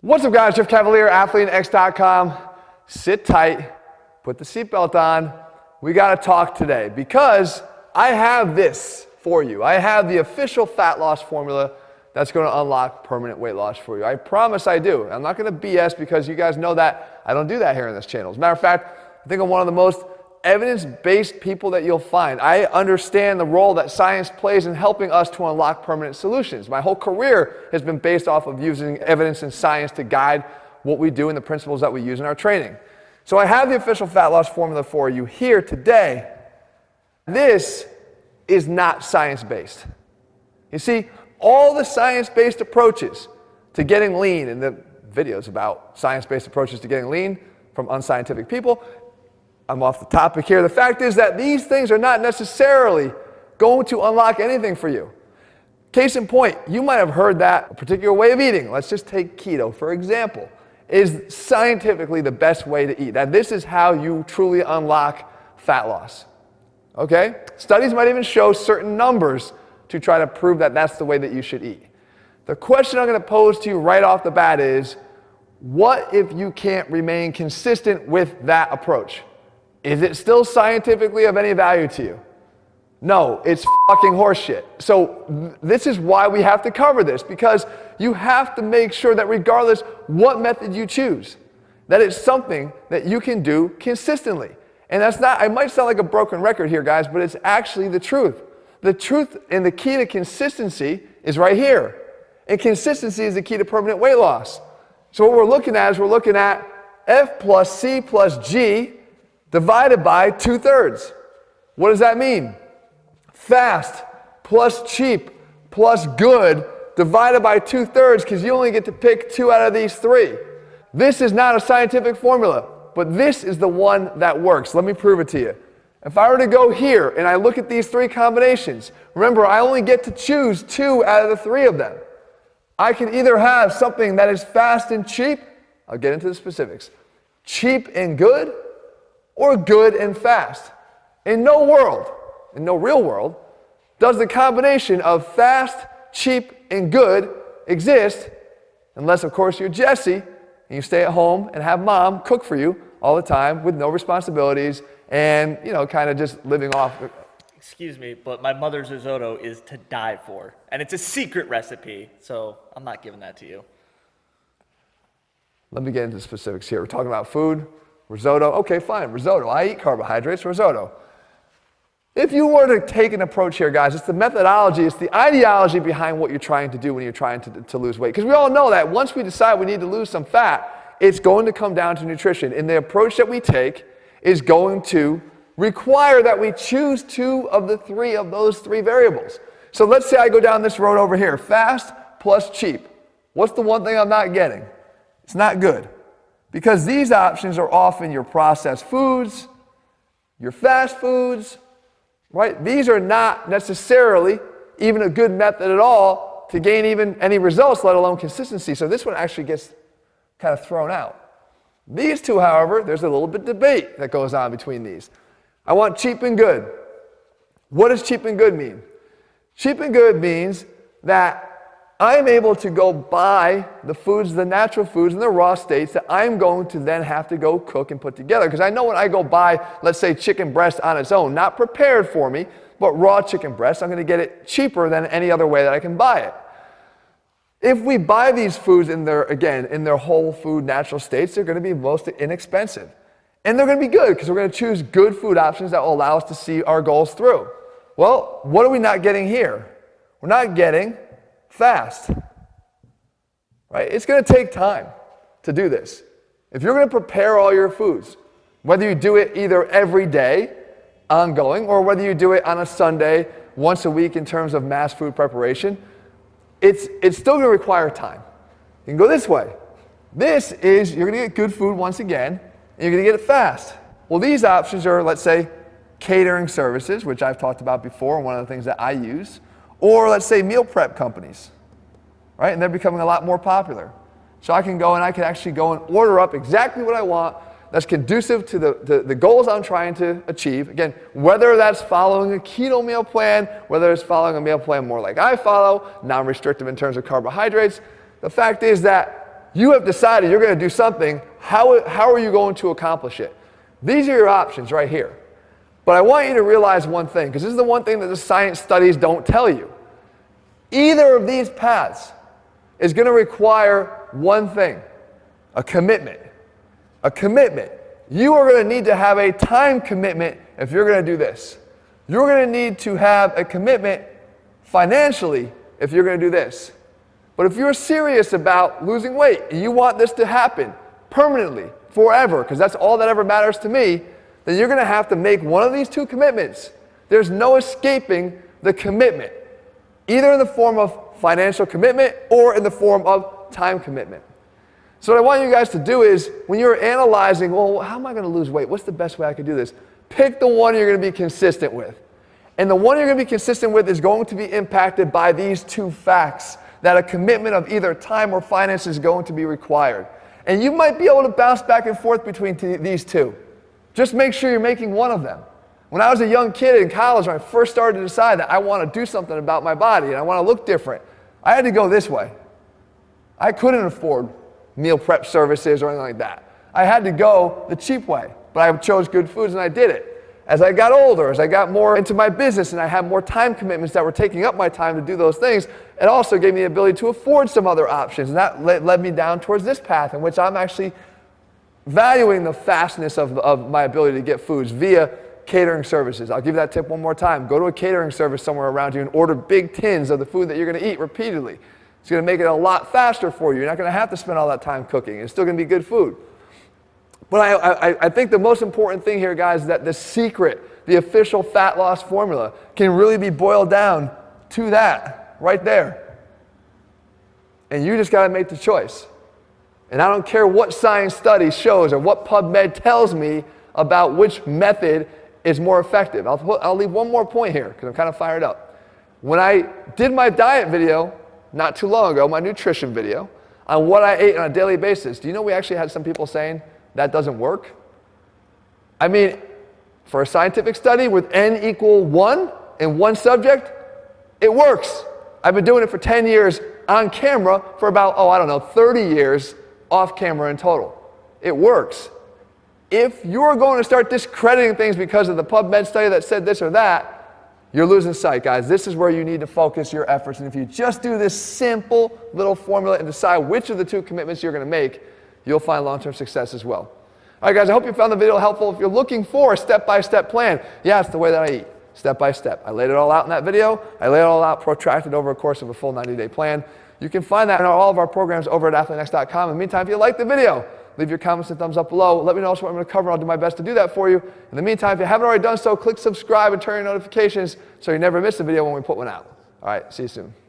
What's up, guys? Jeff Cavalier, ATHLEAN-X.com. Sit tight, put the seatbelt on. We got to talk today because I have this for you. I have the official fat loss formula that's going to unlock permanent weight loss for you. I promise I do. I'm not going to BS because you guys know that I don't do that here on this channel. As a matter of fact, I think I'm one of the most evidence-based people that you'll find. I understand the role that science plays in helping us to unlock permanent solutions. My whole career has been based off of using evidence and science to guide what we do and the principles that we use in our training. So I have the official fat loss formula for you here today. This is not science-based. You see, all the science-based approaches to getting lean, and the videos about science-based approaches to getting lean from unscientific people, I'm off the topic here. The fact is that these things are not necessarily going to unlock anything for you. Case in point, you might have heard that a particular way of eating, let's just take keto for example, is scientifically the best way to eat. That this is how you truly unlock fat loss. Okay? Studies might even show certain numbers to try to prove that that's the way that you should eat. The question I'm going to pose to you right off the bat is, what if you can't remain consistent with that approach? Is it still scientifically of any value to you? No, it's fucking horseshit. So this is why we have to cover this, because you have to make sure that regardless what method you choose, that it's something that you can do consistently. And that's not, I might sound like a broken record here, guys, but it's actually the truth. The truth and the key to consistency is right here. And consistency is the key to permanent weight loss. So what we're looking at is we're looking at F plus C plus G divided by 2/3. What does that mean? Fast plus cheap plus good divided by 2/3, because you only get to pick 2 out of these 3. This is not a scientific formula, but this is the one that works. Let me prove it to you. If I were to go here and I look at these 3 combinations, remember I only get to choose 2 out of the 3 of them. I can either have something that is fast and cheap, I'll get into the specifics, cheap and good, or good and fast. In no world, in no real world, does the combination of fast, cheap, and good exist, unless of course you're Jesse and you stay at home and have mom cook for you all the time with no responsibilities and, you know, kind of just living off. Excuse me, but my mother's risotto is to die for. And it's a secret recipe, so I'm not giving that to you. Let me get into the specifics here. We're talking about food, risotto. Okay, fine, risotto. I eat carbohydrates, risotto. If you were to take an approach here, guys, it's the methodology, it's the ideology behind what you're trying to do when you're trying to lose weight. Because we all know that once we decide we need to lose some fat, it's going to come down to nutrition. And the approach that we take is going to require that we choose 2 of the 3 of those 3 variables. So let's say I go down this road over here, fast plus cheap. What's the one thing I'm not getting? It's not good. Because these options are often your processed foods, your fast foods, right? These are not necessarily even a good method at all to gain even any results, let alone consistency. So this one actually gets kind of thrown out. These 2, however, there's a little bit of debate that goes on between these. I want cheap and good. What does cheap and good mean? Cheap and good means that I'm able to go buy the foods, the natural foods in the raw states that I'm going to then have to go cook and put together. Because I know when I go buy, let's say, chicken breast on its own, not prepared for me, but raw chicken breast, I'm going to get it cheaper than any other way that I can buy it. If we buy these foods in their, again, in their whole food natural states, they're going to be most inexpensive. And they're going to be good because we're going to choose good food options that will allow us to see our goals through. Well, what are we not getting here? We're not getting fast, right? It's going to take time to do this. If you're going to prepare all your foods, whether you do it either every day, ongoing, or whether you do it on a Sunday, once a week in terms of mass food preparation, it's still going to require time. You can go this way. This is, you're going to get good food once again, and you're going to get it fast. Well, these options are, let's say, catering services, which I've talked about before, and one of the things that I use, or let's say meal prep companies, right? And they're becoming a lot more popular. So I can go and I can actually go and order up exactly what I want that's conducive to the goals I'm trying to achieve. Again, whether that's following a keto meal plan, whether it's following a meal plan more like I follow, non-restrictive in terms of carbohydrates, the fact is that you have decided you're going to do something. How are you going to accomplish it? These are your options right here. But I want you to realize one thing, because this is the one thing that the science studies don't tell you. Either of these paths is going to require one thing, a commitment. A commitment. You are going to need to have a time commitment if you're going to do this. You're going to need to have a commitment financially if you're going to do this. But if you're serious about losing weight and you want this to happen permanently, forever, because that's all that ever matters to me, then you're going to have to make one of these two commitments. There's no escaping the commitment, either in the form of financial commitment or in the form of time commitment. So what I want you guys to do is, when you're analyzing, well, how am I going to lose weight? What's the best way I could do this? Pick the one you're going to be consistent with. And the one you're going to be consistent with is going to be impacted by these two facts, that a commitment of either time or finance is going to be required. And you might be able to bounce back and forth between these two. Just make sure you're making one of them. When I was a young kid in college, when I first started to decide that I want to do something about my body and I want to look different, I had to go this way. I couldn't afford meal prep services or anything like that. I had to go the cheap way, but I chose good foods and I did it. As I got older, as I got more into my business and I had more time commitments that were taking up my time to do those things, it also gave me the ability to afford some other options. And that led me down towards this path in which I'm actually valuing the fastness of my ability to get foods via catering services. I'll give you that tip one more time. Go to a catering service somewhere around you and order big tins of the food that you're going to eat repeatedly. It's going to make it a lot faster for you. You're not going to have to spend all that time cooking. It's still going to be good food. But I think the most important thing here, guys, is that the secret, the official fat loss formula, can really be boiled down to that right there. And you just got to make the choice. And I don't care what science study shows or what PubMed tells me about which method is more effective. I'll leave one more point here because I'm kind of fired up. When I did my diet video not too long ago, my nutrition video, on what I ate on a daily basis, do you know we actually had some people saying that doesn't work? I mean, for a scientific study with N equal 1 in one subject, it works. I've been doing it for 10 years on camera for about, 30 years off camera in total. It works. If you're going to start discrediting things because of the PubMed study that said this or that, you're losing sight, guys. This is where you need to focus your efforts. And if you just do this simple little formula and decide which of the two commitments you're going to make, you'll find long-term success as well. All right, guys, I hope you found the video helpful. If you're looking for a step-by-step plan, yeah, it's the way that I eat, step by step. I laid it all out in that video. I laid it all out protracted over a course of a full 90-day plan. You can find that in all of our programs over at ATHLEAN-X.com. In the meantime, if you like the video, leave your comments and thumbs up below. Let me know what I'm going to cover. I'll do my best to do that for you. In the meantime, if you haven't already done so, click subscribe and turn on your notifications so you never miss a video when we put one out. All right, see you soon.